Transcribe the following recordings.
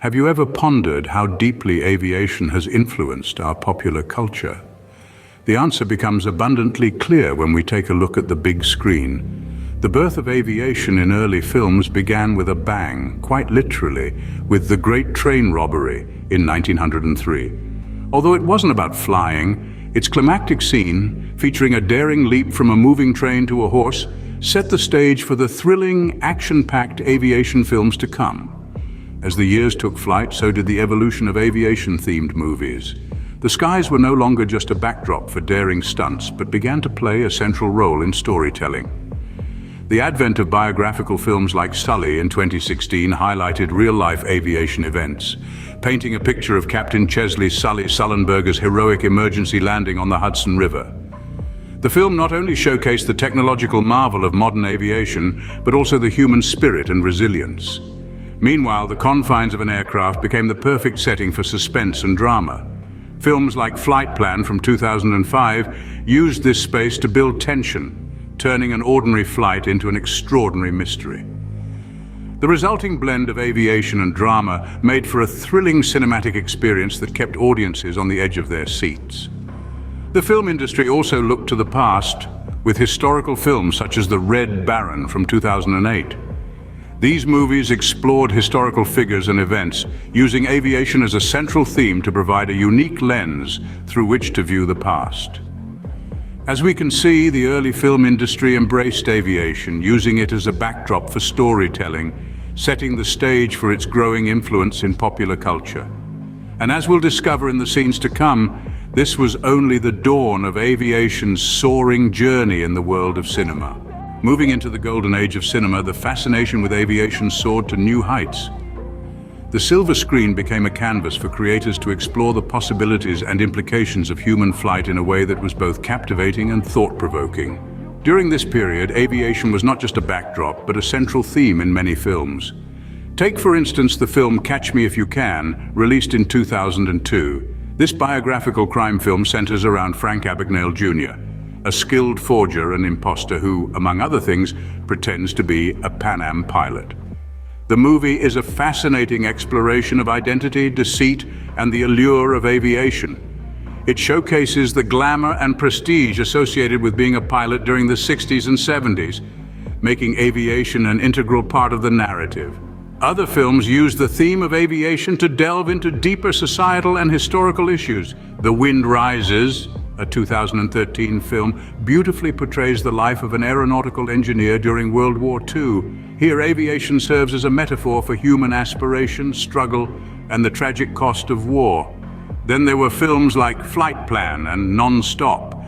Have you ever pondered how deeply aviation has influenced our popular culture? The answer becomes abundantly clear when we take a look at the big screen. The birth of aviation in early films began with a bang, quite literally, with The Great Train Robbery in 1903. Although it wasn't about flying, its climactic scene, featuring a daring leap from a moving train to a horse, set the stage for the thrilling, action-packed aviation films to come. As the years took flight, so did the evolution of aviation-themed movies. The skies were no longer just a backdrop for daring stunts, but began to play a central role in storytelling. The advent of biographical films like Sully in 2016 highlighted real-life aviation events, painting a picture of Captain Chesley "Sully" Sullenberger's heroic emergency landing on the Hudson River. The film not only showcased the technological marvel of modern aviation, but also the human spirit and resilience. Meanwhile, the confines of an aircraft became the perfect setting for suspense and drama. Films like Flight Plan from 2005 used this space to build tension, turning an ordinary flight into an extraordinary mystery. The resulting blend of aviation and drama made for a thrilling cinematic experience that kept audiences on the edge of their seats. The film industry also looked to the past with historical films such as The Red Baron from 2008. These movies explored historical figures and events, using aviation as a central theme to provide a unique lens through which to view the past. As we can see, the early film industry embraced aviation, using it as a backdrop for storytelling, setting the stage for its growing influence in popular culture. And as we'll discover in the scenes to come, this was only the dawn of aviation's soaring journey in the world of cinema. Moving into the golden age of cinema, the fascination with aviation soared to new heights. The silver screen became a canvas for creators to explore the possibilities and implications of human flight in a way that was both captivating and thought-provoking. During this period, aviation was not just a backdrop, but a central theme in many films. Take, for instance, the film Catch Me If You Can, released in 2002. This biographical crime film centers around Frank Abagnale Jr., a skilled forger and imposter who, among other things, pretends to be a Pan Am pilot. The movie is a fascinating exploration of identity, deceit, and the allure of aviation. It showcases the glamour and prestige associated with being a pilot during the 60s and 70s, making aviation an integral part of the narrative. Other films use the theme of aviation to delve into deeper societal and historical issues. The Wind Rises, a 2013 film, beautifully portrays the life of an aeronautical engineer during World War II. Here, aviation serves as a metaphor for human aspiration, struggle, and the tragic cost of war. Then there were films like Flight Plan and Non-Stop,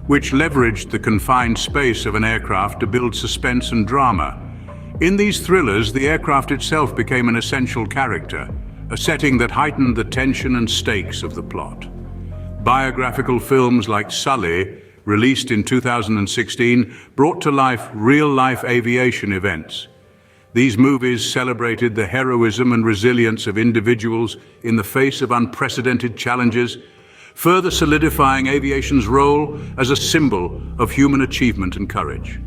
which leveraged the confined space of an aircraft to build suspense and drama. In these thrillers, the aircraft itself became an essential character, a setting that heightened the tension and stakes of the plot. Biographical films like Sully, released in 2016, brought to life real-life aviation events. These movies celebrated the heroism and resilience of individuals in the face of unprecedented challenges, further solidifying aviation's role as a symbol of human achievement and courage.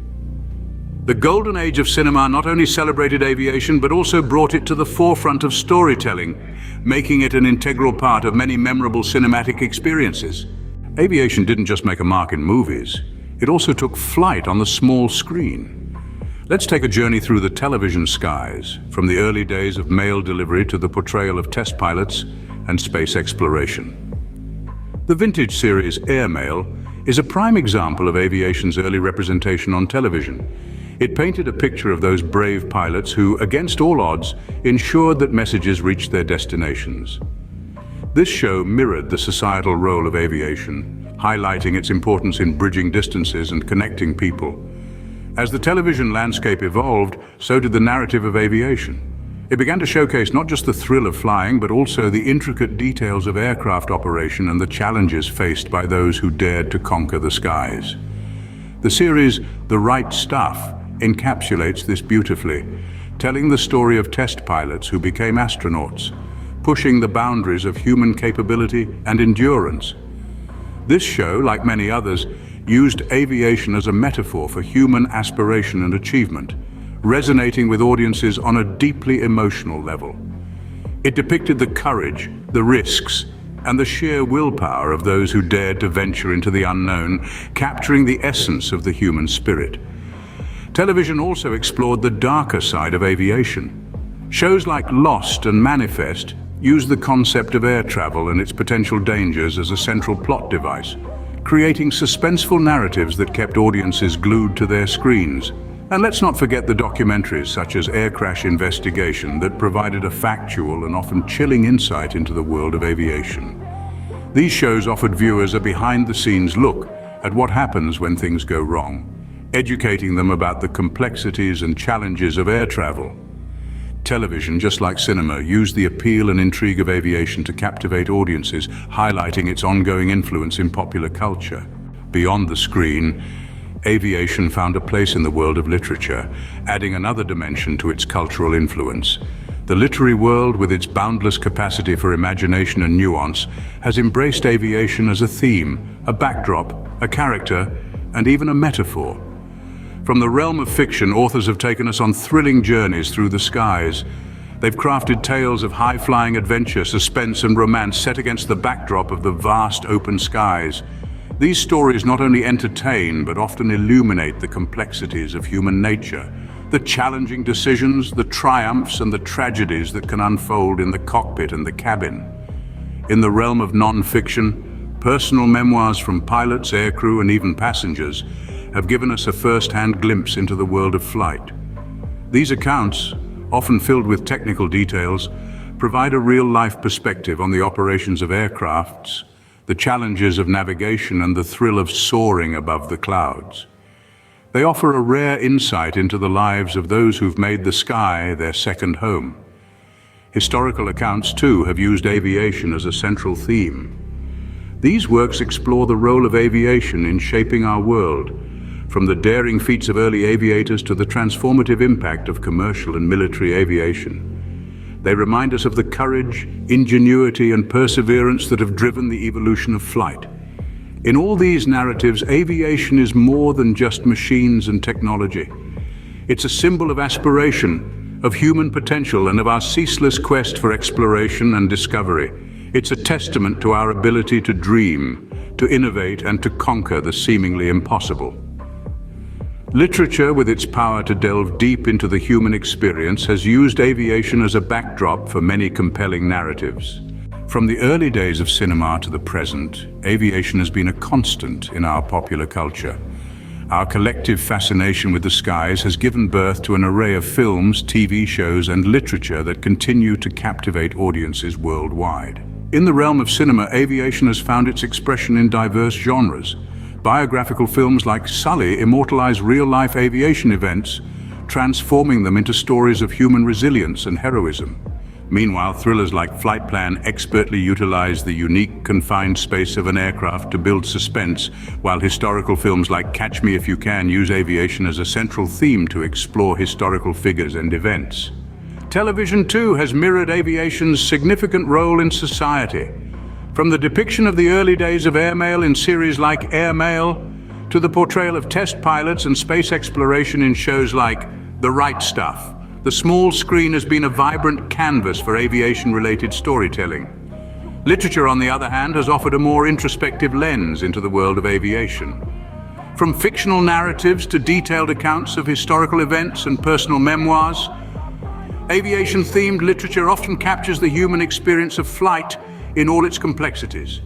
The golden age of cinema not only celebrated aviation, but also brought it to the forefront of storytelling, making it an integral part of many memorable cinematic experiences. Aviation didn't just make a mark in movies, it also took flight on the small screen. Let's take a journey through the television skies, from the early days of mail delivery to the portrayal of test pilots and space exploration. The vintage series Airmail is a prime example of aviation's early representation on television. It painted a picture of those brave pilots who, against all odds, ensured that messages reached their destinations. This show mirrored the societal role of aviation, highlighting its importance in bridging distances and connecting people. As the television landscape evolved, so did the narrative of aviation. It began to showcase not just the thrill of flying, but also the intricate details of aircraft operation and the challenges faced by those who dared to conquer the skies. The series The Right Stuff encapsulates this beautifully, telling the story of test pilots who became astronauts, pushing the boundaries of human capability and endurance. This show, like many others, used aviation as a metaphor for human aspiration and achievement, resonating with audiences on a deeply emotional level. It depicted the courage, the risks, and the sheer willpower of those who dared to venture into the unknown, capturing the essence of the human spirit. Television also explored the darker side of aviation. Shows like Lost and Manifest used the concept of air travel and its potential dangers as a central plot device, creating suspenseful narratives that kept audiences glued to their screens. And let's not forget the documentaries such as Air Crash Investigation that provided a factual and often chilling insight into the world of aviation. These shows offered viewers a behind-the-scenes look at what happens when things go wrong, educating them about the complexities and challenges of air travel. Television, just like cinema, used the appeal and intrigue of aviation to captivate audiences, highlighting its ongoing influence in popular culture. Beyond the screen, aviation found a place in the world of literature, adding another dimension to its cultural influence. The literary world, with its boundless capacity for imagination and nuance, has embraced aviation as a theme, a backdrop, a character, and even a metaphor. From the realm of fiction, authors have taken us on thrilling journeys through the skies. They've crafted tales of high-flying adventure, suspense, and romance set against the backdrop of the vast open skies. These stories not only entertain, but often illuminate the complexities of human nature, the challenging decisions, the triumphs, and the tragedies that can unfold in the cockpit and the cabin. In the realm of non-fiction, personal memoirs from pilots, aircrew, and even passengers have given us a first-hand glimpse into the world of flight. These accounts, often filled with technical details, provide a real-life perspective on the operations of aircrafts, the challenges of navigation, and the thrill of soaring above the clouds. They offer a rare insight into the lives of those who've made the sky their second home. Historical accounts, too, have used aviation as a central theme. These works explore the role of aviation in shaping our world, from the daring feats of early aviators to the transformative impact of commercial and military aviation. They remind us of the courage, ingenuity, and perseverance that have driven the evolution of flight. In all these narratives, aviation is more than just machines and technology. It's a symbol of aspiration, of human potential, and of our ceaseless quest for exploration and discovery. It's a testament to our ability to dream, to innovate, and to conquer the seemingly impossible. Literature, with its power to delve deep into the human experience, has used aviation as a backdrop for many compelling narratives. From the early days of cinema to the present, aviation has been a constant in our popular culture. Our collective fascination with the skies has given birth to an array of films, TV shows, and literature that continue to captivate audiences worldwide. In the realm of cinema, aviation has found its expression in diverse genres. Biographical films like Sully immortalize real-life aviation events, transforming them into stories of human resilience and heroism. Meanwhile, thrillers like Flight Plan expertly utilize the unique, confined space of an aircraft to build suspense, while historical films like Catch Me If You Can use aviation as a central theme to explore historical figures and events. Television, too, has mirrored aviation's significant role in society. From the depiction of the early days of airmail in series like Airmail, to the portrayal of test pilots and space exploration in shows like The Right Stuff, the small screen has been a vibrant canvas for aviation-related storytelling. Literature, on the other hand, has offered a more introspective lens into the world of aviation. From fictional narratives to detailed accounts of historical events and personal memoirs, aviation-themed literature often captures the human experience of flight in all its complexities.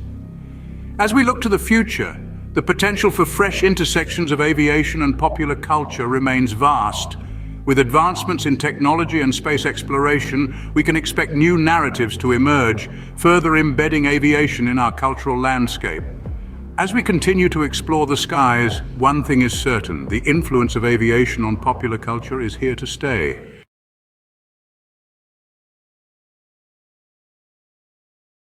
As we look to the future, the potential for fresh intersections of aviation and popular culture remains vast. With advancements in technology and space exploration, we can expect new narratives to emerge, further embedding aviation in our cultural landscape. As we continue to explore the skies, one thing is certain: the influence of aviation on popular culture is here to stay.